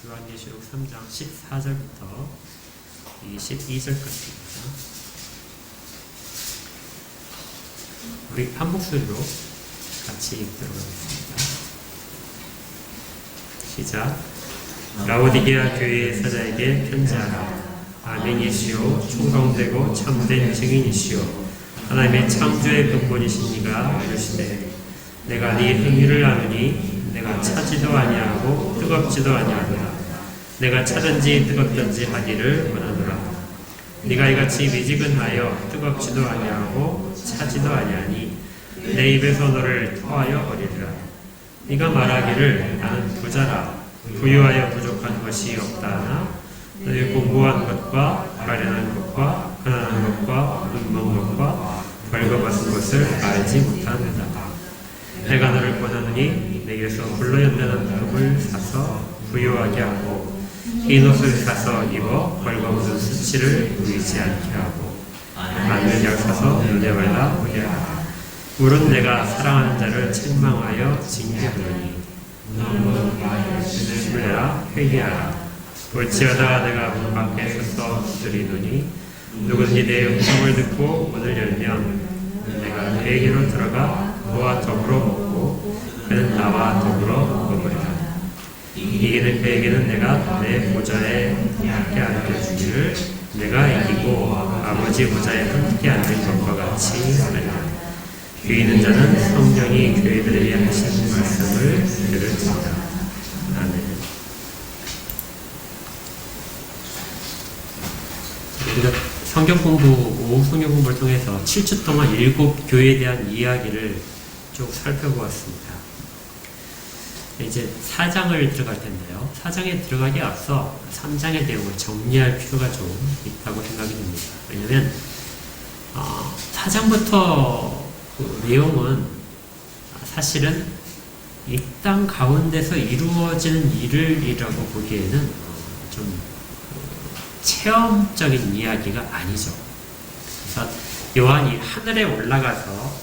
요한계시록 3장 14절부터 22절까지입니다. 우리 한 목소리로 같이 들어가겠습니다. 시작. 라오디게아 교회의 사자에게 편지하라. 아멘이시오 충성되고 참된 증인이시오 하나님의 창조의 근본이신 이가 이르시되 내가 네 행위를 아느니 내가 차지도 아니하고 뜨겁지도 아니하노라. 내가 차든지 뜨겁든지 하기를 원하노라. 네가 이같이 미지근하여 뜨겁지도 아니하고 차지도 아니하니 내 입에서 너를 토하여 버리리라. 네가 말하기를 나는 부자라 부유하여 부족한 것이 없다 하나 너희 공부한 것과 가련한 것과 가난한 것과 눈먼 것과 벌거벗은 것을 알지 못하느냐. 내가 너를 권하느니 내게서 불러연다는 금을 사서 부유하게 하고 흰 옷을 사서 입어 벌거벗은 수치를 보이지 않게 하고 마늘약 사서 눈에 발라 보게 하라. 물은 내가 사랑하는 자를 책망하여 징계하노니 너는 나의 죄를 내라 회개하라. 볼지어다 내가 문 밖에 서서 두드리노니 누구든지 내 음성을 듣고 문을 열면 내가 그에게로 들어가 그와 더불어 먹고 그는 나와 더불어 먹으리라. 이기는 그에게는 내가 내 보좌에 함께 앉게 주기를 내가 이기고 아버지 보좌에 함께 앉은 것과 같이 하리라. 귀 있는 자는 성령이 교회들에게 하시는 말씀을 들을지어다. 아멘. 우리가 성경 공부, 오후 성경 공부를 통해서 7주 동안 7교회에 대한 이야기를 쭉 살펴보았습니다. 이제 4장을 들어갈 텐데요. 4장에 들어가기 앞서 3장의 내용을 정리할 필요가 좀 있다고 생각이 듭니다. 왜냐하면 4장부터 그 내용은 사실은 이 땅 가운데서 이루어지는 일이라고 보기에는 좀 체험적인 이야기가 아니죠. 그래서 요한이 하늘에 올라가서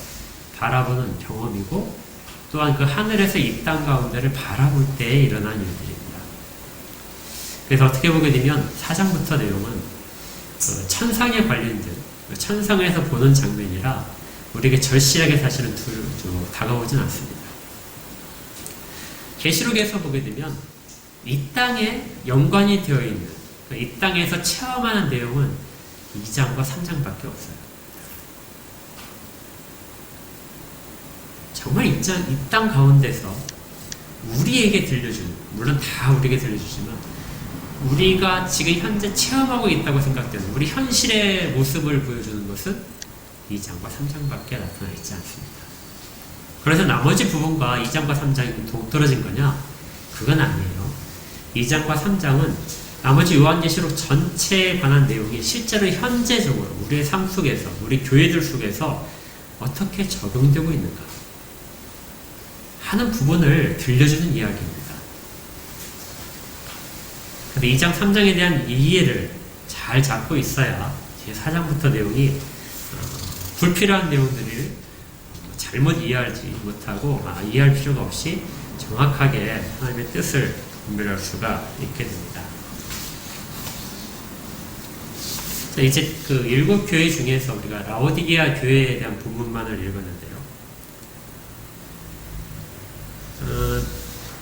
바라보는 경험이고 또한 그 하늘에서 이 땅 가운데를 바라볼 때에 일어난 일들입니다. 그래서 어떻게 보게 되면 4장부터 내용은 그 천상에 관련된 천상에서 보는 장면이라 우리에게 절실하게 사실은 다가오진 않습니다. 계시록에서 보게 되면 이 땅에 연관이 되어 있는 이 땅에서 체험하는 내용은 2장과 3장밖에 없어요. 정말 이 땅 가운데서 우리에게 들려주는, 물론 다 우리에게 들려주지만 우리가 지금 현재 체험하고 있다고 생각되는 우리 현실의 모습을 보여주는 것은 2장과 3장밖에 나타나 있지 않습니다. 그래서 나머지 부분과 2장과 3장이 동떨어진 거냐? 그건 아니에요. 2장과 3장은 나머지 요한계시록 전체에 관한 내용이 실제로 현재적으로 우리의 삶 속에서, 우리 교회들 속에서 어떻게 적용되고 있는가 하는 부분을 들려주는 이야기입니다. 근데 2장, 3장에 대한 이해를 잘 잡고 있어야 제 4장부터 내용이 불필요한 내용들을 잘못 이해하지 못하고 이해할 필요가 없이 정확하게 하나님의 뜻을 분별할 수가 있게 됩니다. 자, 이제 그 7교회 중에서 우리가 라오디게아 교회에 대한 부분만을 읽었는데요.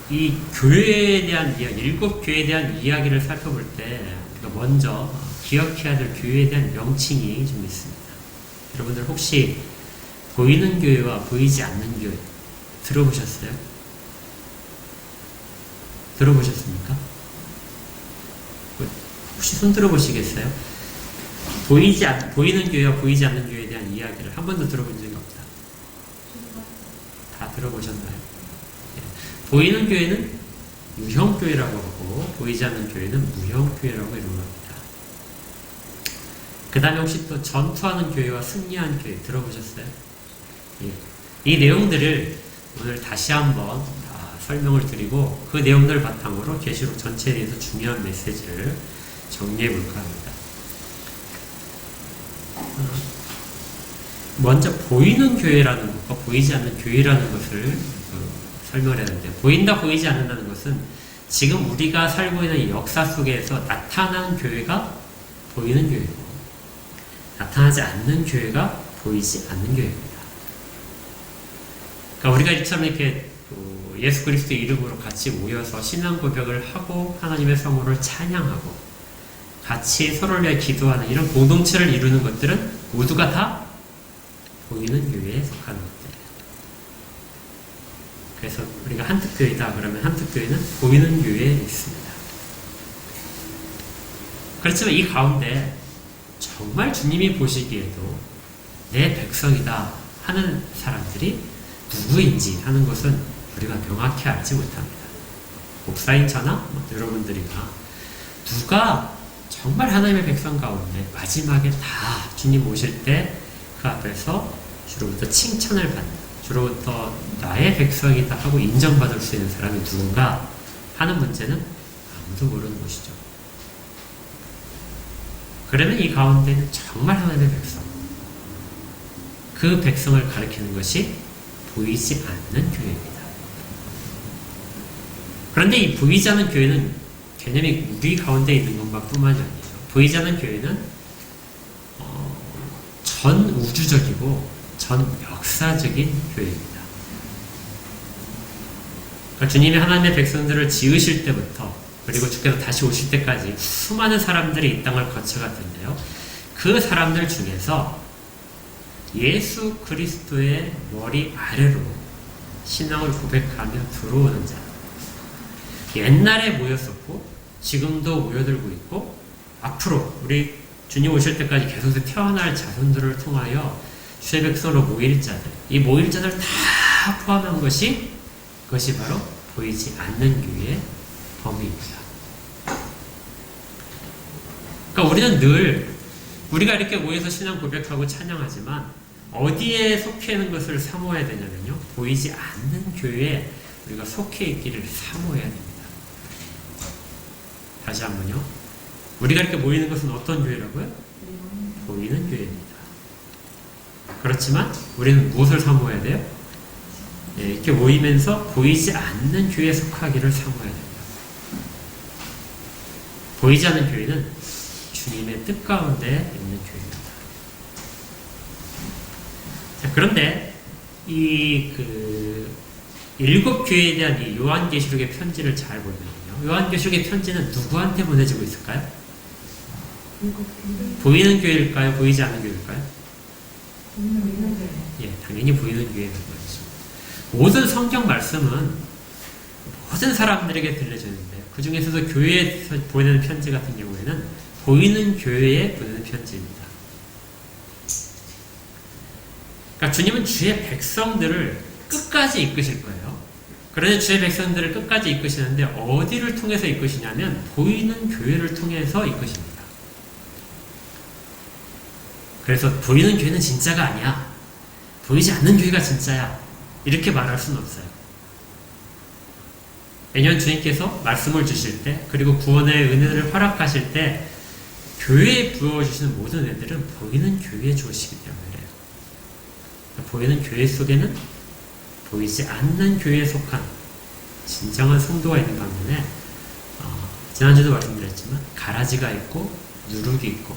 이 교회에 대한 이야기, 7교회에 대한 이야기를 살펴볼 때 우리가 먼저 기억해야 될 교회에 대한 명칭이 좀 있습니다. 여러분들 혹시 보이는 교회와 보이지 않는 교회 들어보셨어요? 들어보셨습니까? 혹시 손 들어보시겠어요? 보이는 교회와 보이지 않는 교회에 대한 이야기를 한 번도 들어본 적이 없다. 다 들어보셨나요? 네. 보이는 교회는 유형교회라고 하고 보이지 않는 교회는 무형교회라고 이름합니다. 그 다음에 혹시 또 전투하는 교회와 승리하는 교회 들어보셨어요? 예. 이 내용들을 오늘 다시 한번 설명을 드리고 그 내용들을 바탕으로 계시록 전체에 대해서 중요한 메시지를 정리해 볼까 합니다. 먼저 보이는 교회라는 것과 보이지 않는 교회라는 것을 설명을 해야 되는데 보인다 보이지 않는다는 것은 지금 우리가 살고 있는 이 역사 속에서 나타난 교회가 보이는 교회고, 나타나지 않는 교회가 보이지 않는 교회입니다. 그러니까 우리가 이처럼 이렇게 예수 그리스도의 이름으로 같이 모여서 신앙 고백을 하고 하나님의 성호를 찬양하고 같이 서로를 위해 기도하는 이런 공동체를 이루는 것들은 모두가 다 보이는 교회에 속하는 것들이에요. 그래서 우리가 한특교회다 그러면 한특교회는 보이는 교회에 있습니다. 그렇지만 이 가운데 정말 주님이 보시기에도 내 백성이다 하는 사람들이 누구인지 하는 것은 우리가 명확히 알지 못합니다. 목사인 저나 여러분들이나 누가 정말 하나님의 백성 가운데 마지막에 다 주님 오실 때 그 앞에서 주로부터 칭찬을 받는, 주로부터 나의 백성이다 하고 인정받을 수 있는 사람이 누군가 하는 문제는 아무도 모르는 것이죠. 그러면 이 가운데는 정말 하나님의 백성, 그 백성을 가리키는 것이 보이지 않는 교회입니다. 그런데 이 보이지 않는 교회는 개념이 우리 가운데 있는 것만 뿐만이 아니에요. 보이지 않는 교회는 전 우주적이고 전 역사적인 교회입니다. 그러니까 주님이 하나님의 백성들을 지으실 때부터 그리고 주께서 다시 오실 때까지 수많은 사람들이 이 땅을 거쳐갔던데요. 그 사람들 중에서 예수 그리스도의 머리 아래로 신앙을 고백하며 들어오는 자, 옛날에 모였었고 지금도 모여들고 있고 앞으로 우리 주님 오실 때까지 계속해서 태어날 자손들을 통하여 주의 백성으로 모일 자들, 이 모일 자들 다 포함한 것이 그것이 바로 보이지 않는 교회의 범위입니다. 그러니까 우리는 늘 우리가 이렇게 모여서 신앙 고백하고 찬양하지만 어디에 속해 있는 것을 사모해야 되냐면요, 보이지 않는 교회에 우리가 속해 있기를 사모해야 됩니다. 다시 한번요. 우리가 이렇게 모이는 것은 어떤 교회라고요? 보이는 교회입니다. 그렇지만 우리는 무엇을 사모해야 돼요? 이렇게 모이면서 보이지 않는 교회에 속하기를 사모해야 됩니다. 보이지 않는 교회는 주님의 뜻 가운데 있는 교회입니다. 자, 그런데 이 일곱 교회에 대한 이 요한계시록의 편지를 잘 보면요, 요한계시록의 편지는 누구한테 보내지고 있을까요? 보이는 교회일까요? 보이지 않는 교회일까요? 예, 당연히 보이는 교회인 거죠. 모든 성경 말씀은 모든 사람들에게 들려주는데 그 중에서도 교회에서 보내는 편지 같은 경우에는 보이는 교회에 보내는 편지입니다. 그러니까 주님은 주의 백성들을 끝까지 이끄실 거예요. 그런데 주의 백성들을 끝까지 이끄시는데 어디를 통해서 이끄시냐면 보이는 교회를 통해서 이끄십니다. 그래서 보이는 교회는 진짜가 아니야, 보이지 않는 교회가 진짜야, 이렇게 말할 수는 없어요. 왜냐하면 주님께서 말씀을 주실 때 그리고 구원의 은혜를 허락하실 때 교회에 부어주시는 모든 은혜들은 보이는 교회에 주시기 때문에 그래요. 보이는 교회 속에는 보이지 않는 교회에 속한 진정한 성도가 있는 반면에 지난주도 말씀드렸지만 가라지가 있고 누룩이 있고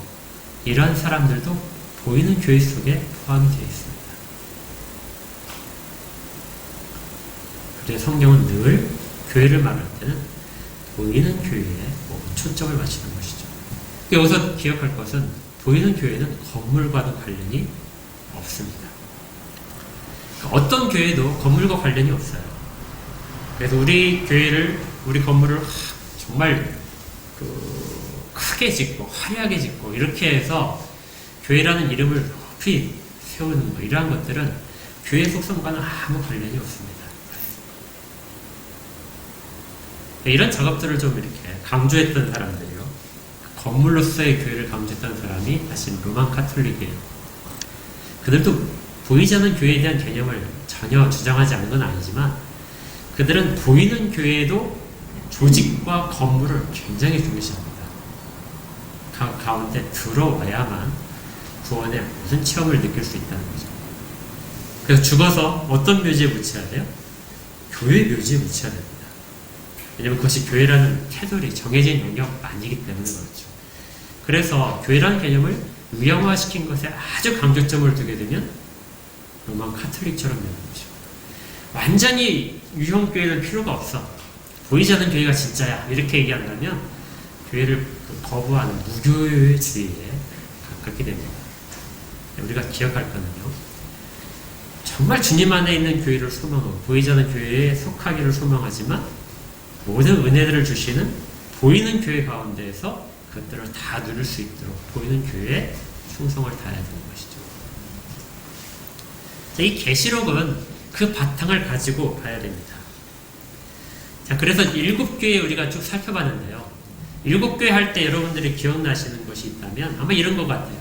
이러한 사람들도 보이는 교회 속에 포함이 되어 있습니다. 그래서 성경은 늘 교회를 말할 때는 보이는 교회에 초점을 맞추는 것이죠. 여기서 기억할 것은 보이는 교회는 건물과도 관련이 없습니다. 어떤 교회도 건물과 관련이 없어요. 그래서 우리 교회를, 우리 건물을 정말 크게 짓고 화려하게 짓고 이렇게 해서 교회라는 이름을 높이 세우는 거, 이러한 것들은 교회 속성과는 아무 관련이 없습니다. 이런 작업들을 좀 이렇게 강조했던 사람들이요, 건물로서의 교회를 강조했던 사람이 사실 로만 카톨릭이에요. 그들도 보이지 않는 교회에 대한 개념을 전혀 주장하지 않는 건 아니지만 그들은 보이는 교회에도 조직과 건물을 굉장히 중요시합니다. 그 가운데 들어와야만 구원의 무슨 체험을 느낄 수 있다는 거죠. 그래서 죽어서 어떤 묘지에 묻혀야 돼요? 교회 묘지에 묻혀야 됩니다. 왜냐하면 그것이 교회라는 테두리, 정해진 영역 아니기 때문에 그렇죠. 그래서 교회라는 개념을 유형화시킨 것에 아주 강조점을 두게 되면 로만 카톨릭처럼 되는 거죠. 완전히 유형교회는 필요가 없어. 보이지 않는 교회가 진짜야. 이렇게 얘기한다면 교회를 거부하는 무교회주의에 가깝게 됩니다. 우리가 기억할 거는요. 정말 주님 안에 있는 교회를 소망하고 보이지 않는 교회에 속하기를 소망하지만 모든 은혜들을 주시는 보이는 교회 가운데에서 그것들을 다 누릴 수 있도록 보이는 교회에 충성을 다해야 되는 것이죠. 자, 이 계시록은 그 바탕을 가지고 봐야 됩니다. 자, 그래서 7교회 우리가 쭉 살펴봤는데요. 7교회 할 때 여러분들이 기억나시는 것이 있다면 아마 이런 것 같아요.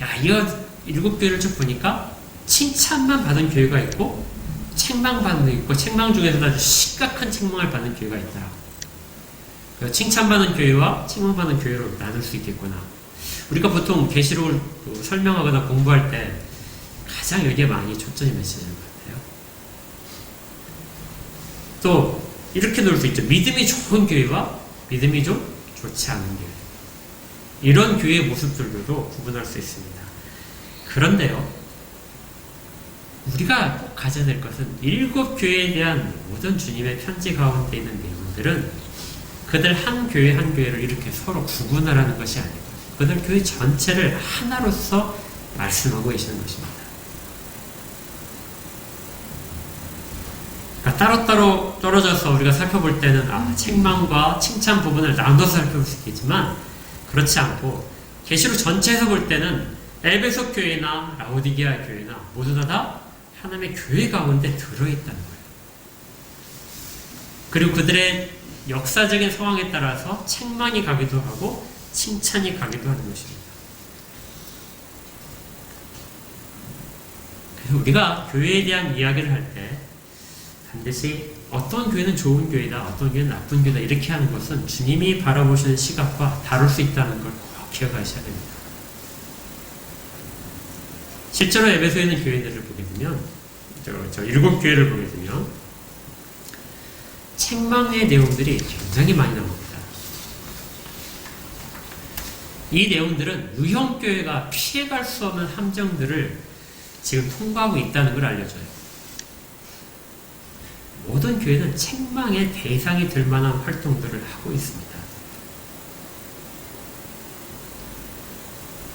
야, 이거 7교회를 쭉 보니까 칭찬만 받은 교회가 있고 책망받는 게 있고 책망 중에서도 아주 심각한 책망을 받는 교회가 있더라. 칭찬받는 교회와 책망받는 교회로 나눌 수 있겠구나. 우리가 보통 계시록을 설명하거나 공부할 때 가장 여기에 많이 초점이 맞추는 것 같아요. 또 이렇게 놓을 수 있죠. 믿음이 좋은 교회와 믿음이 좀 좋지 않은 교회. 이런 교회의 모습들도 구분할 수 있습니다. 그런데요, 우리가 꼭 가져야 될 것은 7교회에 대한 모든 주님의 편지 가운데 있는 내용들은 그들 한 교회 한 교회를 이렇게 서로 구분하라는 것이 아니고 그들 교회 전체를 하나로서 말씀하고 계시는 것입니다. 그러니까 따로따로 떨어져서 우리가 살펴볼 때는 책망과 칭찬 부분을 나눠서 살펴볼 수 있겠지만 그렇지 않고 계시록 전체에서 볼 때는 에베소 교회나 라오디게아 교회나 모두 다 하나님의 교회 가운데 들어있다는 거예요. 그리고 그들의 역사적인 상황에 따라서 책망이 가기도 하고 칭찬이 가기도 하는 것입니다. 그래서 우리가 교회에 대한 이야기를 할 때 반드시 어떤 교회는 좋은 교회다, 어떤 교회는 나쁜 교회다 이렇게 하는 것은 주님이 바라보시는 시각과 다를 수 있다는 걸 꼭 기억하셔야 됩니다. 실제로 에베소에 있는 교회들을 보게 되면 저 7교회를 보게 되면 책망의 내용들이 굉장히 많이 나옵니다. 이 내용들은 유형교회가 피해갈 수 없는 함정들을 지금 통과하고 있다는 걸 알려줘요. 모든 교회는 책망의 대상이 될 만한 활동들을 하고 있습니다.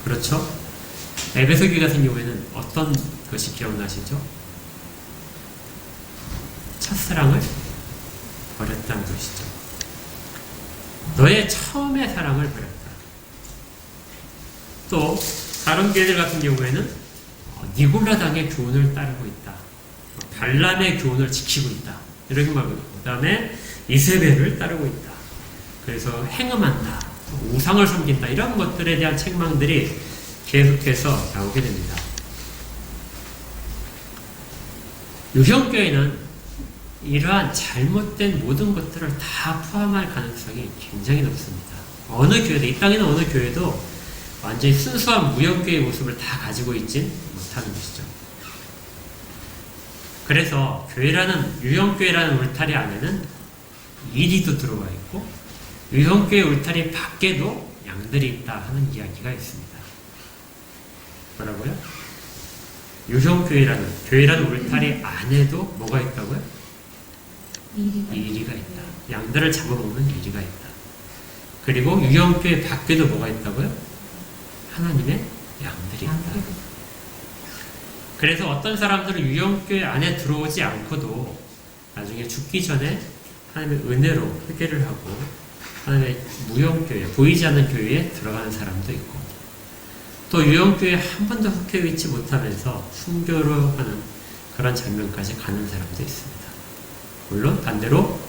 그렇죠? 에베소 교회 같은 경우에는 어떤 것이 기억나시죠? 첫사랑을 버렸다는 것이죠. 너의 처음의 사랑을 버렸다. 또 다른 교회들 같은 경우에는 니골라당의 교훈을 따르고 있다. 발람의 교훈을 지키고 있다. 이렇게 말하고 있고 그 다음에 이세벨을 따르고 있다. 그래서 행음한다. 우상을 섬긴다. 이런 것들에 대한 책망들이 계속해서 나오게 됩니다. 유형교회는 이러한 잘못된 모든 것들을 다 포함할 가능성이 굉장히 높습니다. 어느 교회도, 이 땅에는 어느 교회도 완전히 순수한 무형교회의 모습을 다 가지고 있진 못하는 것이죠. 그래서 교회라는, 유형교회라는 울타리 안에는 이리도 들어와 있고 유형교회 울타리 밖에도 양들이 있다 하는 이야기가 있습니다. 뭐라고요? 유형교회라는, 교회라는 울타리 안에도 뭐가 있다고요? 이리가 있다. 양들을 잡아먹는 이리가 있다. 그리고 유형교회 밖에도 뭐가 있다고요? 하나님의 양들이 있다. 그래서 어떤 사람들은 유형교회 안에 들어오지 않고도 나중에 죽기 전에 하나님의 은혜로 회개를 하고 하나님의 무형교회, 보이지 않는 교회에 들어가는 사람도 있고 또 유형교회에 한 번도 속해 있지 못하면서 순교로 하는 그런 장면까지 가는 사람도 있습니다. 물론 반대로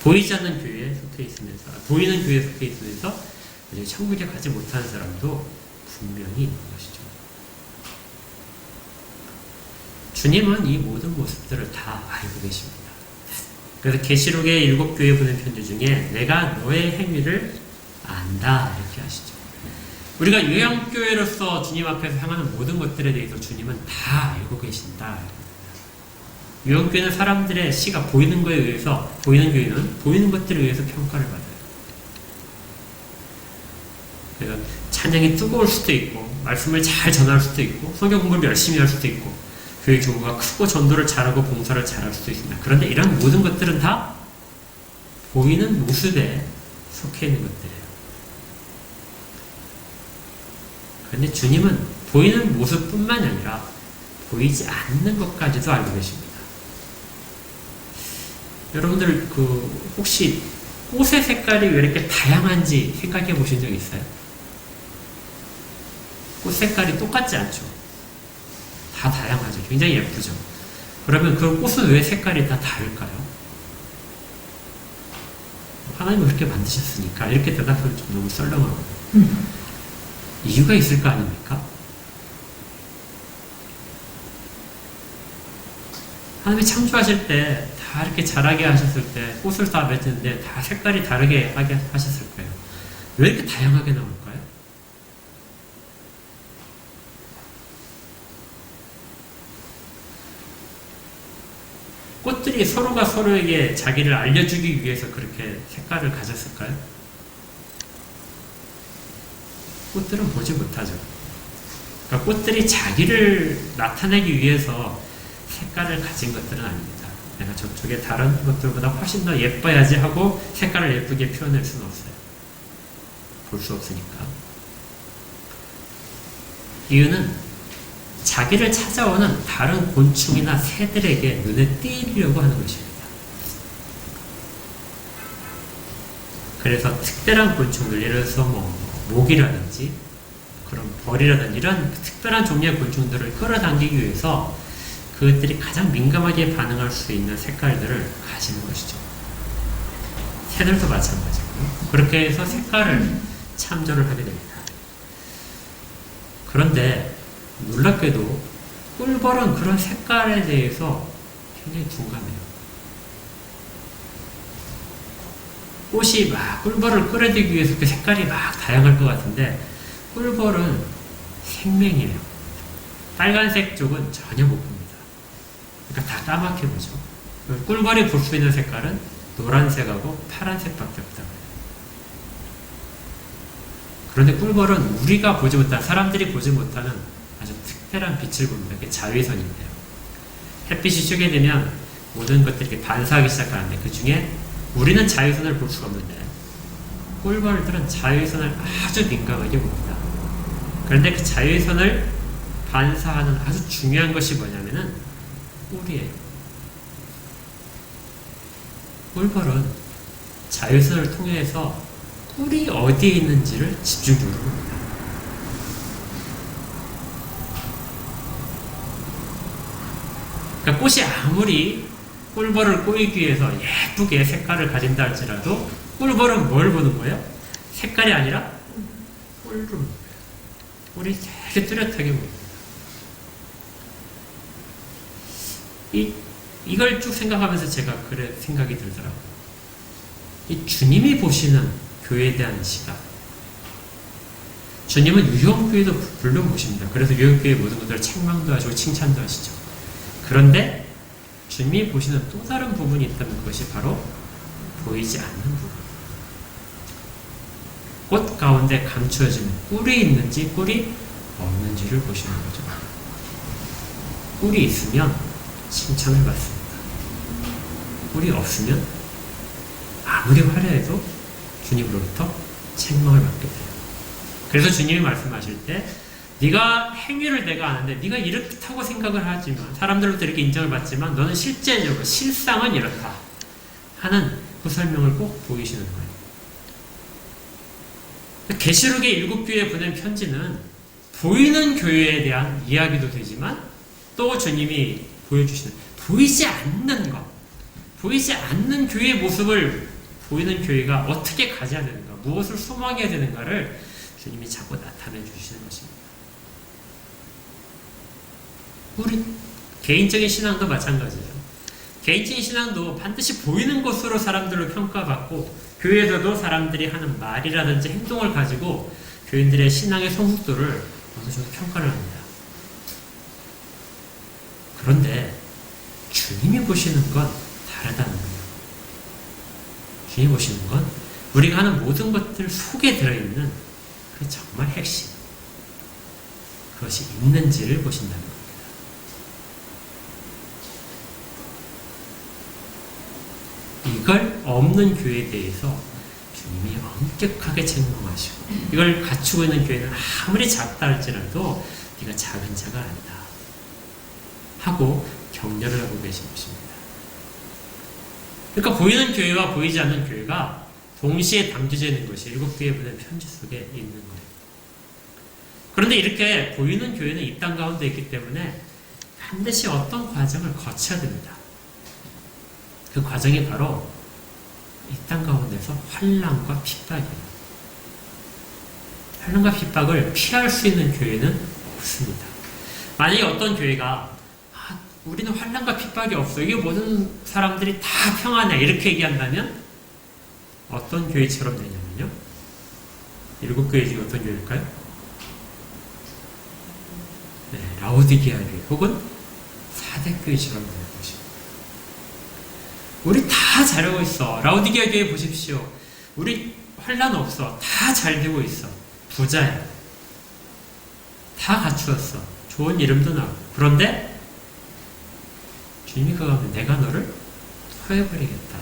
보이지 않는 교회에 속해 있으면서, 보이는 교회에 속해 있으면서 천국에 가지 못하는 사람도 분명히 있는 것이죠. 주님은 이 모든 모습들을 다 알고 계십니다. 그래서 계시록의 7교회 보낸 편지 중에 내가 너의 행위를 안다 이렇게 하시죠. 우리가 유형교회로서 주님 앞에서 행하는 모든 것들에 대해서 주님은 다 알고 계신다. 유형교회는 사람들의 시가 보이는 거에 의해서, 보이는 교회는 보이는 것들에 의해서 평가를 받아요. 그래서 찬양이 뜨거울 수도 있고, 말씀을 잘 전할 수도 있고, 성경 공부를 열심히 할 수도 있고, 교회 규모가 크고 전도를 잘하고 봉사를 잘할 수도 있습니다. 그런데 이런 모든 것들은 다 보이는 모습에 속해 있는 것들이에요. 그런데 주님은 보이는 모습뿐만 아니라 보이지 않는 것까지도 알고 계십니다. 여러분들 혹시 꽃의 색깔이 왜 이렇게 다양한지 생각해 보신 적 있어요? 꽃 색깔이 똑같지 않죠. 다 다양하죠. 굉장히 예쁘죠. 그러면 그 꽃은 왜 색깔이 다 다를까요? 하나님은 그렇게 만드셨으니까 이렇게 대답하면 좀 너무 썰렁하거든요. 이유가 있을 거 아닙니까? 하나님이 창조하실 때 다 이렇게 자라게 하셨을 때 꽃을 다 맺었는데 다 색깔이 다르게 하게 하셨을 거예요. 왜 이렇게 다양하게 나올까요? 꽃들이 서로가 서로에게 자기를 알려주기 위해서 그렇게 색깔을 가졌을까요? 꽃들은 보지 못하죠. 그러니까 꽃들이 자기를 나타내기 위해서 색깔을 가진 것들은 아닙니다. 내가 저쪽에 다른 것들보다 훨씬 더 예뻐야지 하고 색깔을 예쁘게 표현할 수는 없어요. 볼 수 없으니까. 이유는 자기를 찾아오는 다른 곤충이나 새들에게 눈에 띄려고 하는 것입니다. 그래서 특별한 곤충들, 예를 들어서 모기라든지 그런 벌이라든지 이런 특별한 종류의 곤충들을 끌어당기기 위해서 그것들이 가장 민감하게 반응할 수 있는 색깔들을 가지는 것이죠. 새들도 마찬가지고요. 그렇게 해서 색깔을 참조를 하게 됩니다. 그런데 놀랍게도 꿀벌은 그런 색깔에 대해서 굉장히 둔감해요. 꽃이 막 꿀벌을 끌어들이기 위해서 그 색깔이 막 다양할 것 같은데 꿀벌은 생명이에요. 빨간색 쪽은 전혀 못 봅니다. 그러니까 다 까맣게 보죠. 꿀벌이 볼 수 있는 색깔은 노란색하고 파란색밖에 없다고 해요. 그런데 꿀벌은 우리가 보지 못한, 사람들이 보지 못하는 아주 특별한 빛을 봅니다. 그게 자외선인데요. 햇빛이 쬐게 되면 모든 것들이 이렇게 반사하기 시작하는데 그 중에 우리는 자외선을 볼 수가 없는데 꿀벌들은 자외선을 아주 민감하게 봅니다. 그런데 그 자외선을 반사하는 아주 중요한 것이 뭐냐면은 꿀이에요. 꿀벌은 자외선을 통해서 꿀이 어디에 있는지를 집중적으로 봅니다. 그러니까 꽃이 아무리 꿀벌을 꼬이기 위해서 예쁘게 색깔을 가진다 할지라도 꿀벌은 뭘 보는 거예요? 색깔이 아니라 꿀을 보는 거예요. 꿀이 되게 뚜렷하게 보입니다. 이걸 쭉 생각하면서 제가 그래 생각이 들더라고요. 이 주님이 보시는 교회에 대한 시각. 주님은 유형교회도 물론 보십니다. 그래서 유형교회 모든 것들을 책망도 하시고 칭찬도 하시죠. 그런데 주님이 보시는 또 다른 부분이 있다면 그것이 바로 보이지 않는 부분. 꽃 가운데 감추어지는 꿀이 있는지 꿀이 없는지를 보시는 거죠. 꿀이 있으면 칭찬을 받습니다. 꿀이 없으면 아무리 화려해도 주님으로부터 책망을 받게 돼요. 그래서 주님이 말씀하실 때 네가 행위를 내가 아는데 네가 이렇다고 생각을 하지만 사람들로부터 이렇게 인정을 받지만 너는 실제적으로 실상은 이렇다 하는 그 설명을 꼭 보이시는 거예요. 계시록의 7교회에 보낸 편지는 보이는 교회에 대한 이야기도 되지만 또 주님이 보여주시는 보이지 않는 것, 보이지 않는 교회의 모습을 보이는 교회가 어떻게 가져야 되는가, 무엇을 소망해야 되는가를 주님이 자꾸 나타내 주시는 것입니다. 우리 개인적인 신앙도 마찬가지예요. 개인적인 신앙도 반드시 보이는 것으로 사람들로 평가받고 교회에서도 사람들이 하는 말이라든지 행동을 가지고 교인들의 신앙의 성숙도를 어느 정도 평가를 합니다. 그런데 주님이 보시는 건 다르다는 거예요. 주님이 보시는 건 우리가 하는 모든 것들 속에 들어있는 그 정말 핵심, 그것이 있는지를 보신다는 겁니다. 이걸 없는 교회에 대해서 주님이 엄격하게 책망하시고, 이걸 갖추고 있는 교회는 아무리 작다 할지라도 네가 작은 자가 아니다 하고 격려를 하고 계신 것입니다. 그러니까 보이는 교회와 보이지 않는 교회가 동시에 담겨져 있는 것이 일곱 교회 보낸 편지 속에 있는 거예요. 그런데 이렇게 보이는 교회는 이 땅 가운데 있기 때문에 반드시 어떤 과정을 거쳐야 됩니다. 그 과정이 바로 이 땅 가운데서 환난과 핍박이에요. 환난과 핍박을 피할 수 있는 교회는 없습니다. 만약에 어떤 교회가 우리는 환난과 핍박이 없어, 이게 모든 사람들이 다 평안해, 이렇게 얘기한다면 어떤 교회처럼 되냐면요, 일곱 교회 중에 어떤 교회일까요? 네, 라오디게아 교회 혹은 사대교회처럼 되는 것입니다. 우리 다 잘하고 있어. 라오디게아 교회 보십시오. 우리 환난 없어. 다 잘 되고 있어. 부자야. 다 갖추었어. 좋은 이름도 나고. 그런데 주님이 그 가운데 내가 너를 토해버리겠다.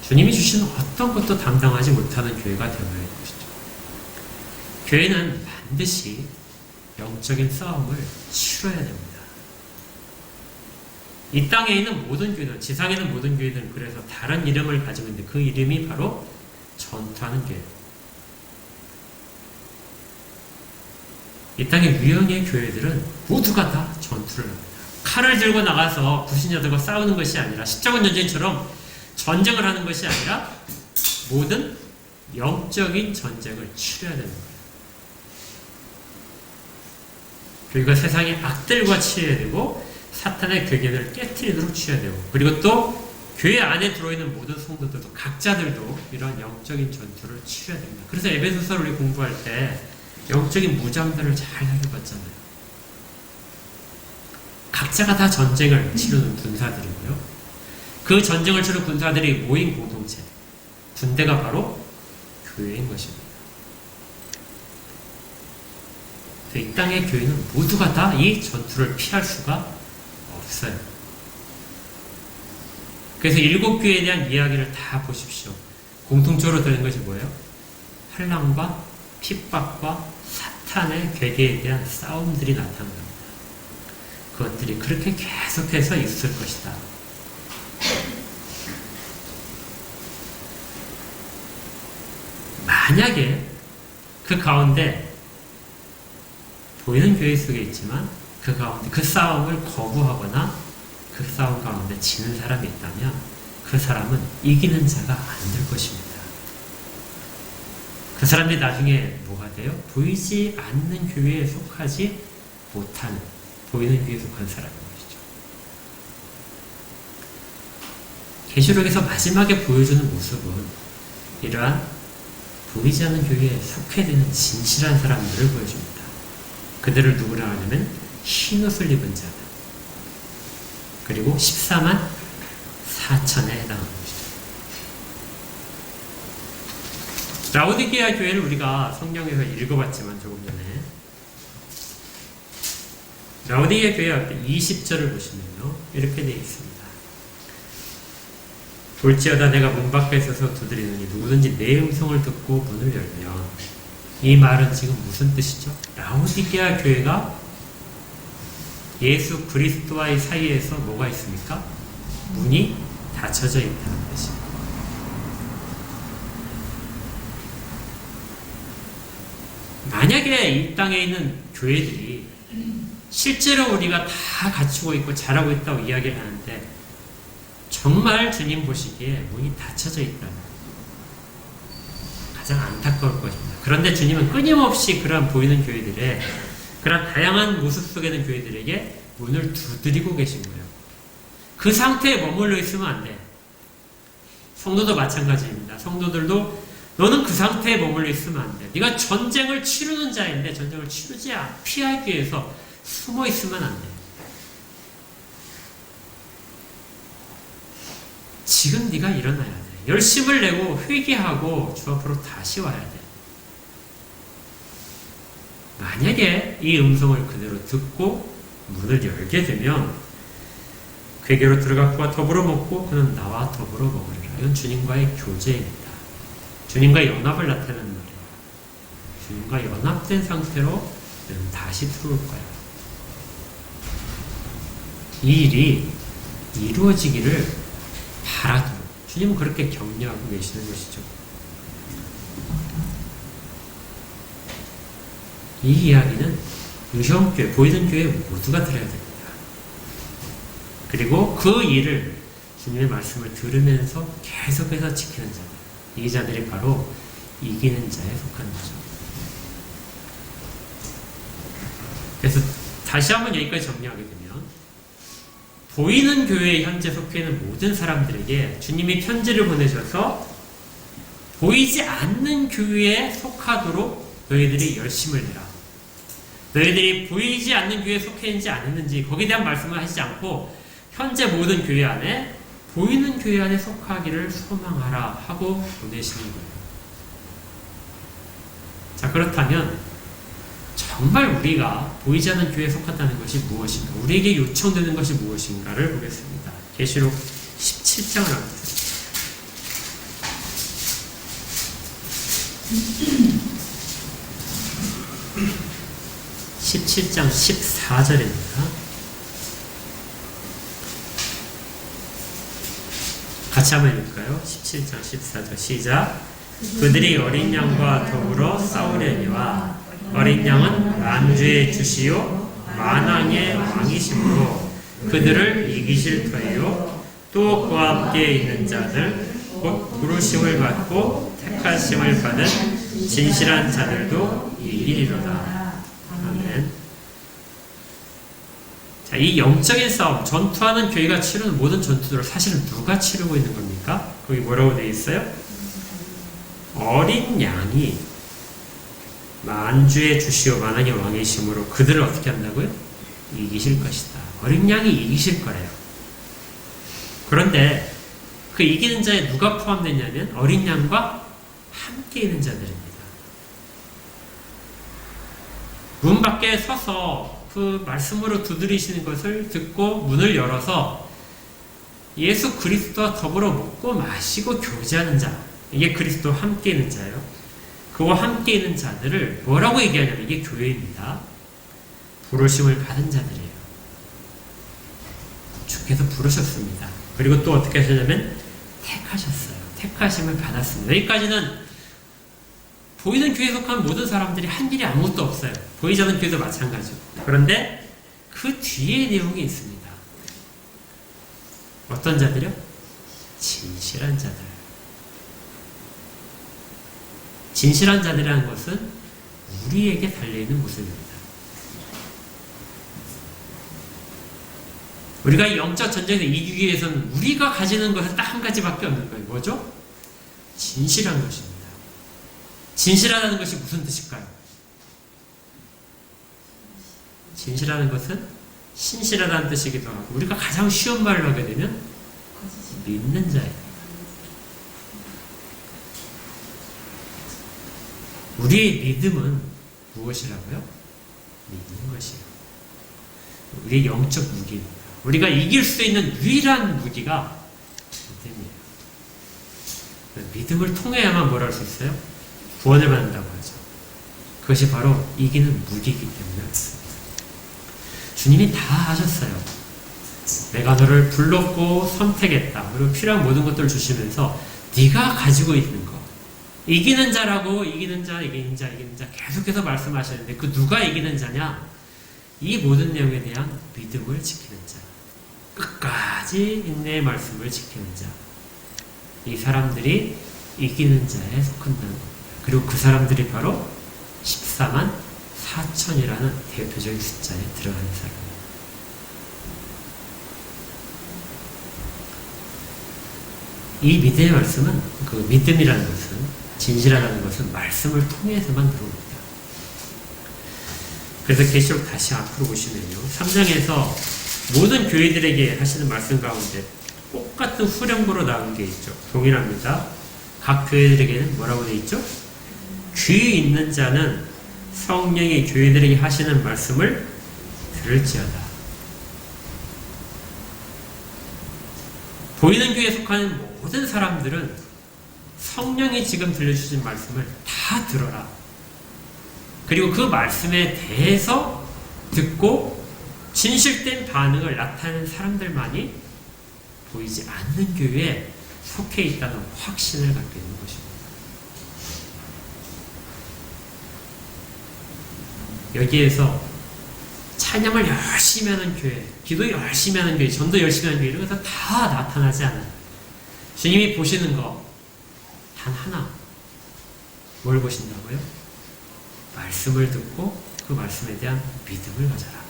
주님이 주시는 어떤 것도 담당하지 못하는 교회가 되어버리는 것이죠. 교회는 반드시 영적인 싸움을 치러야 됩니다. 이 땅에 있는 모든 교회는, 지상에 있는 모든 교회들은 그래서 다른 이름을 가지고 있는데 그 이름이 바로 전투하는 교회. 이 땅의 유형의 교회들은 모두가 다 전투를 합니다. 칼을 들고 나가서 불신자들과 싸우는 것이 아니라 십자군 전쟁처럼 전쟁을 하는 것이 아니라 모든 영적인 전쟁을 치러야 되는 거예요. 교회가 세상의 악들과 치러야 되고 사탄의 궤계를 깨트리도록 치러야 되고, 그리고 또 교회 안에 들어있는 모든 성도들도 각자들도 이런 영적인 전투를 치러야 됩니다. 그래서 에베소서를 우리 공부할 때 영적인 무장들을 잘 살펴봤잖아요. 각자가 다 전쟁을 치르는 군사들이고요. 그 전쟁을 치르는 군사들이 모인 공동체, 군대가 바로 교회인 것입니다. 이 땅의 교회는 모두가 다 이 전투를 피할 수가 없어요. 그래서 일곱 교회에 대한 이야기를 다 보십시오. 공통적으로 되는 것이 뭐예요? 환난과 핍박과 사탄의 궤계에 대한 싸움들이 나타납니다. 그것들이 그렇게 계속해서 있을 것이다. 만약에 그 가운데 보이는 교회 속에 있지만 그 가운데 그 싸움을 거부하거나 그 싸움 가운데 지는 사람이 있다면 그 사람은 이기는 자가 안 될 것입니다. 그 사람들이 나중에 뭐가 돼요? 보이지 않는 교회에 속하지 못하는, 보이는 교회에 속한 사람인 것이죠. 계시록에서 마지막에 보여주는 모습은 이러한 보이지 않는 교회에 속해 되는 진실한 사람들을 보여줍니다. 그들을 누구라 하냐면 흰옷을 입은 자들, 그리고 14만 4천에 해당하는 것이죠. 라오디게아 교회를 우리가 성경에서 읽어봤지만 조금 전에 라오디게아 교회 앞에 20절을 보시면요, 이렇게 되어 있습니다. 볼지어다 내가 문 밖에 서서 두드리느니 누구든지 내 음성을 듣고 문을 열면, 이 말은 지금 무슨 뜻이죠? 라오디게아 교회가 예수 그리스도와의 사이에서 뭐가 있습니까? 문이 닫혀져 있다는 것입니다. 만약에 이 땅에 있는 교회들이 실제로 우리가 다 갖추고 있고 잘하고 있다고 이야기를 하는데 정말 주님 보시기에 문이 닫혀져 있다는, 가장 안타까울 것입니다. 그런데 주님은 끊임없이 그러한 보이는 교회들의 그러한 다양한 모습 속에 있는 교회들에게 문을 두드리고 계신 거예요. 그 상태에 머물러 있으면 안 돼. 성도도 마찬가지입니다. 성도들도 너는 그 상태에 머물러 있으면 안 돼. 네가 전쟁을 치르는 자인데 전쟁을 치르지 피하기 위해서 숨어 있으면 안 돼. 지금 네가 일어나야 돼. 열심을 내고 회개하고 주 앞으로 다시 와야 돼. 만약에 이 음성을 그대로 듣고 문을 열게 되면 괴계로 들어가 그와 더불어 먹고 그는 나와 더불어 먹으리라. 이건 주님과의 교제입니다. 주님과 연합을 나타내는 말이에요. 주님과 연합된 상태로 너는 다시 들어올 거야. 이 일이 이루어지기를 바라도록 주님은 그렇게 격려하고 계시는 것이죠. 이 이야기는 유형교회, 보이는 교회 모두가 들어야 됩니다. 그리고 그 일을 주님의 말씀을 들으면서 계속해서 지키는 자들, 이 자들이 바로 이기는 자에 속하는 거죠. 그래서 다시 한번 여기까지 정리하게 되면 보이는 교회에 현재 속해 있는 모든 사람들에게 주님이 편지를 보내셔서 보이지 않는 교회에 속하도록 너희들이 열심을 내라. 너희들이 보이지 않는 교회에 속해 있는지 안 했는지 거기에 대한 말씀을 하시지 않고 현재 모든 교회 안에 보이는 교회 안에 속하기를 소망하라 하고 보내시는 거예요. 자, 그렇다면 정말 우리가 보이지 않는 교회에 속한다는 것이 무엇인가? 우리에게 요청되는 것이 무엇인가를 보겠습니다. 계시록 17장을 합니다. 17장 14절입니다. 같이 한번 읽을까요? 17장 14절 시작. 그들이 어린 양과 더불어 싸우려니와 어린 양은 만주의 주시요 만왕의 왕이심으로 그들을 이기실 터이요 또 그와 함께 있는 자들 곧 부르심을 받고 택하심을 받은 진실한 자들도 이기리로다. 아멘. 자, 이 영적인 싸움, 전투하는 교회가 치르는 모든 전투들을 사실은 누가 치르고 있는 겁니까? 거기 뭐라고 되어 있어요? 어린 양이 만주의 주시오 만왕의 왕이심으로 그들을 어떻게 한다고요? 이기실 것이다. 어린 양이 이기실 거래요. 그런데 그 이기는 자에 누가 포함되냐면 어린 양과 함께 있는 자들입니다. 문 밖에 서서 그 말씀으로 두드리시는 것을 듣고 문을 열어서 예수 그리스도와 더불어 먹고 마시고 교제하는 자, 이게 그리스도와 함께 있는 자예요. 그와 함께 있는 자들을 뭐라고 얘기하냐면 이게 교회입니다. 부르심을 받은 자들이에요. 주께서 부르셨습니다. 그리고 또 어떻게 하셨냐면 택하셨어요. 택하심을 받았습니다. 여기까지는 보이는 교회에 속한 모든 사람들이 한 일이 아무것도 없어요. 보이지 않는 교회도 마찬가지고. 그런데 그 뒤에 내용이 있습니다. 어떤 자들이요? 진실한 자들. 진실한 자들이라는 것은 우리에게 달려있는 모습입니다. 우리가 이 영적 전쟁에서 이기기 위해서는 우리가 가지는 것은 딱 한 가지밖에 없는 거예요. 뭐죠? 진실한 것입니다. 진실하다는 것이 무슨 뜻일까요? 진실하는 것은 신실하다는 뜻이기도 하고 우리가 가장 쉬운 말로 하게 되면 믿는 자예요. 우리의 믿음은 무엇이라고요? 믿는 것이에요. 우리의 영적 무기입니다. 우리가 이길 수 있는 유일한 무기가 믿음이에요. 믿음을 통해야만 뭘 할 수 있어요? 구원을 받는다고 하죠. 그것이 바로 이기는 무기이기 때문에 그렇습니다. 주님이 다 하셨어요. 내가 너를 불렀고 선택했다. 그리고 필요한 모든 것들을 주시면서 네가 가지고 있는 것, 이기는 자라고 이기는 자 계속해서 말씀하시는데 그 누가 이기는 자냐? 이 모든 내용에 대한 믿음을 지키는 자, 끝까지 인내의 말씀을 지키는 자, 이 사람들이 이기는 자에 속한다는 겁니다. 그리고 그 사람들이 바로 14만 4천이라는 대표적인 숫자에 들어가는 사람입니다. 이 믿음의 말씀은, 그 믿음이라는 것은, 진실하다는 것은 말씀을 통해서만 들어옵니다. 그래서 계시록 다시 앞으로 보시면요. 3장에서 모든 교회들에게 하시는 말씀 가운데 똑같은 후렴구로 나온 게 있죠. 동일합니다. 각 교회들에게는 뭐라고 되어 있죠? 귀 있는 자는 성령이 교회들에게 하시는 말씀을 들을지어다. 보이는 교회에 속하는 모든 사람들은 성령이 지금 들려주신 말씀을 다 들어라. 그리고 그 말씀에 대해서 듣고 진실된 반응을 나타내는 사람들만이 보이지 않는 교회에 속해 있다는 확신을 갖게 되는 것입니다. 여기에서 찬양을 열심히 하는 교회, 기도 열심히 하는 교회, 전도 열심히 하는 교회, 이런 것도 다 나타나지 않아요. 주님이 보시는 거 단 하나. 뭘 보신다고요? 말씀을 듣고 그 말씀에 대한 믿음을 가져라.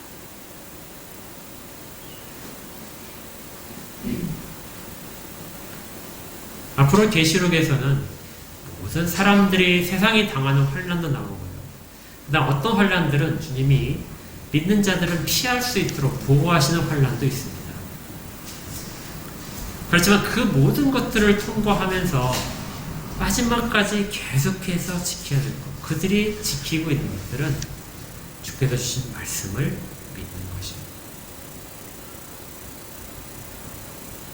앞으로 계시록에서는 모든 사람들이 세상이 당하는 환난도 나오고요. 그다음 어떤 환난들은 주님이 믿는 자들은 피할 수 있도록 보호하시는 환난도 있습니다. 그렇지만 그 모든 것들을 통과하면서 마지막까지 계속해서 지켜야 될 것, 그들이 지키고 있는 것들은 주께서 주신 말씀을 믿는 것입니다.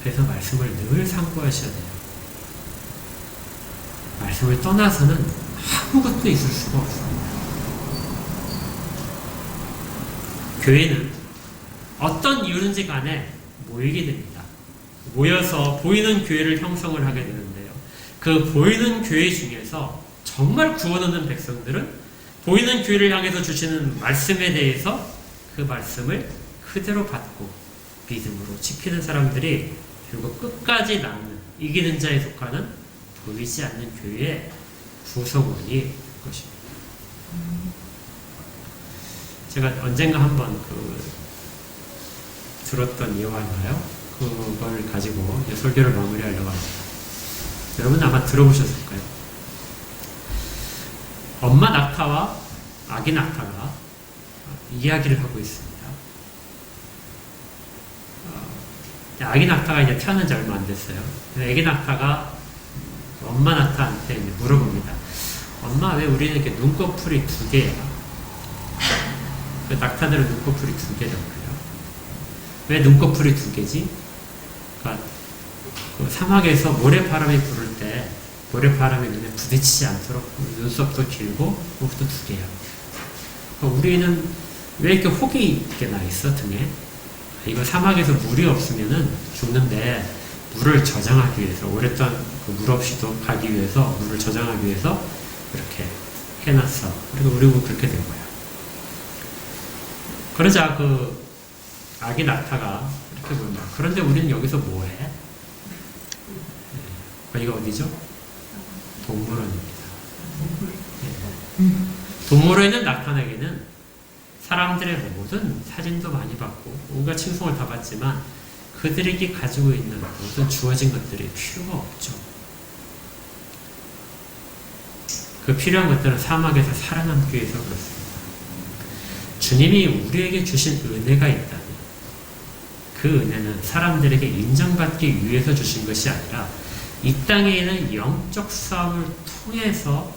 그래서 말씀을 늘 상고하셔야 돼요. 말씀을 떠나서는 아무것도 있을 수가 없습니다. 교회는 어떤 이유든지 간에 모이게 됩니다. 모여서 보이는 교회를 형성을 하게 되는데요. 그 보이는 교회 중에서 정말 구원 얻는 백성들은 보이는 교회를 향해서 주시는 말씀에 대해서 그 말씀을 그대로 받고 믿음으로 지키는 사람들이 결국 끝까지 남는 이기는 자에 속하는 보이지 않는 교회의 구성원이 될 것입니다. 제가 언젠가 한번 들었던 예화인가요? 그걸 가지고 설교를 마무리하려고 합니다. 여러분 아마 들어보셨을 거예요. 엄마 낙타와 아기 낙타가 이야기를 하고 있습니다. 아기 낙타가 이제 태어난 지 얼마 안 됐어요. 아기 낙타가 엄마 낙타한테 이제 물어봅니다. 엄마, 왜 우리는 이렇게 눈꺼풀이 2개야? 그 낙타들은 눈꺼풀이 2개라고요. 왜 눈꺼풀이 2개지? 그러니까 그 사막에서 모래바람이 불을 때 모래바람이 눈에 부딪히지 않도록 눈썹도 길고 목도 2개야. 그러니까 우리는 왜 이렇게 혹이 이렇게 나 있어 등에? 이거 사막에서 물이 없으면은 죽는데 물을 저장하기 위해서 오랫동안 물 없이도 가기 위해서 물을 저장하기 위해서 이렇게 해놨어. 그리고 우리도 그렇게 된 거야. 그러자 그 아기 낙타가 이렇게 물다. 그런데 우리는 여기서 뭐해? 여기가 어디죠? 동물원입니다. 동물원에 있는 낙타에게는 사람들의 모든 사진도 많이 받고 온갖 칭송을 다 받지만 그들에게 가지고 있는 모든 주어진 것들이 필요가 없죠. 그 필요한 것들은 사막에서 살아남기 위해서 그렇습니다. 주님이 우리에게 주신 은혜가 있다면 그 은혜는 사람들에게 인정받기 위해서 주신 것이 아니라 이 땅에 있는 영적 싸움을 통해서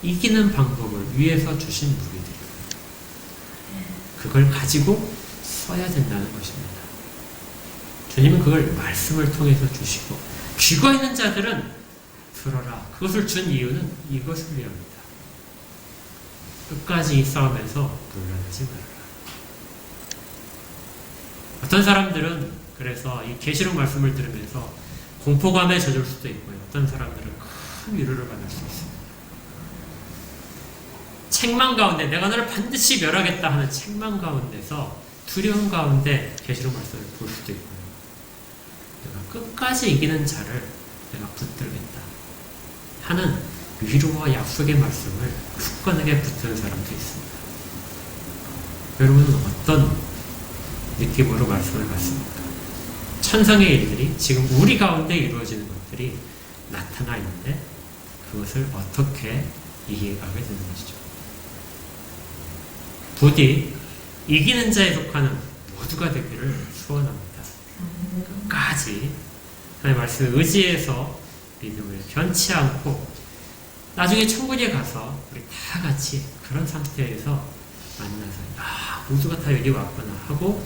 이기는 방법을 위해서 주신 무기들이에요. 그걸 가지고 써야 된다는 것입니다. 주님은 그걸 말씀을 통해서 주시고 귀가 있는 자들은 들어라. 그것을 준 이유는 이것을 위함이다. 끝까지 이 싸움에서 물러나지 말아라. 어떤 사람들은 그래서 이 계시록 말씀을 들으면서 공포감에 젖을 수도 있고요. 어떤 사람들은 큰 위로를 받을 수 있습니다. 책망 가운데 내가 너를 반드시 멸하겠다 하는 책망 가운데서 두려움 가운데 계시록 말씀을 볼 수도 있고요. 내가 끝까지 이기는 자를 내가 붙들겠다 하는 위로와 약속의 말씀을 굳건하게 붙드는 사람도 있습니다. 여러분은 어떤 느낌으로 말씀을 받습니까? 천상의 일들이 지금 우리 가운데 이루어지는 것들이 나타나 있는데 그것을 어떻게 이해가게 되는 것이죠. 부디 이기는 자에 속하는 모두가 되기를 소원합니다. 끝까지 하나님의 말씀을 의지해서 믿음을 변치 않고 나중에 천국에 가서 우리 다 같이 그런 상태에서 만나서 모두가 다 여기 왔구나 하고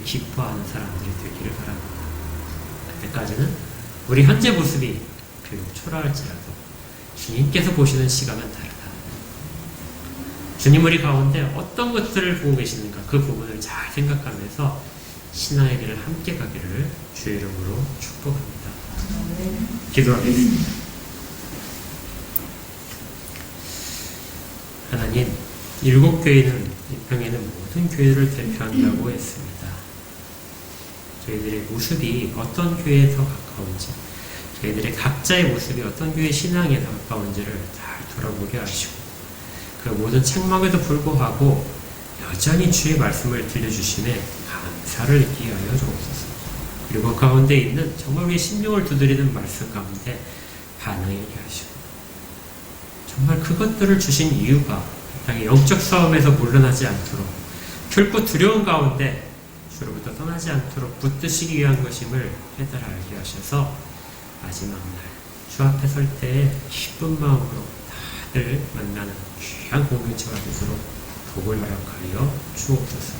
기뻐하는 사람들이 되기를 바랍니다. 그때까지는 우리 현재 모습이 비록 초라할지라도 주님께서 보시는 시각은 다르다. 주님 우리 가운데 어떤 것들을 보고 계시는가 그 부분을 잘 생각하면서 신앙의 길을 함께 가기를 주의 이름으로 축복합니다. 기도하겠습니다. 하나님, 일곱 교회는 이 땅에는 모든 교회를 대표한다고 했습니다. 저희들의 모습이 어떤 교회에 더 가까운지, 저희들의 각자의 모습이 어떤 교회 신앙에 더 가까운지를 잘 돌아보게 하시고, 그 모든 책망에도 불구하고 여전히 주의 말씀을 들려주심에 감사를 느끼게 하여 주옵소서. 그리고 가운데 있는 정말 우리 심령을 두드리는 말씀 가운데 반응하게 하시고, 정말 그것들을 주신 이유가 땅의 영적 싸움에서 물러나지 않도록 결코 두려운 가운데 주로부터 떠나지 않도록 붙드시기 위한 것임을 깨달아 알게 하셔서 마지막 날 주 앞에 설 때에 기쁜 마음으로 다들 만나는 귀한 공동체가 되도록 복을 허락하여 주옵소서.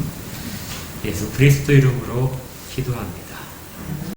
예수 그리스도 이름으로 기도합니다.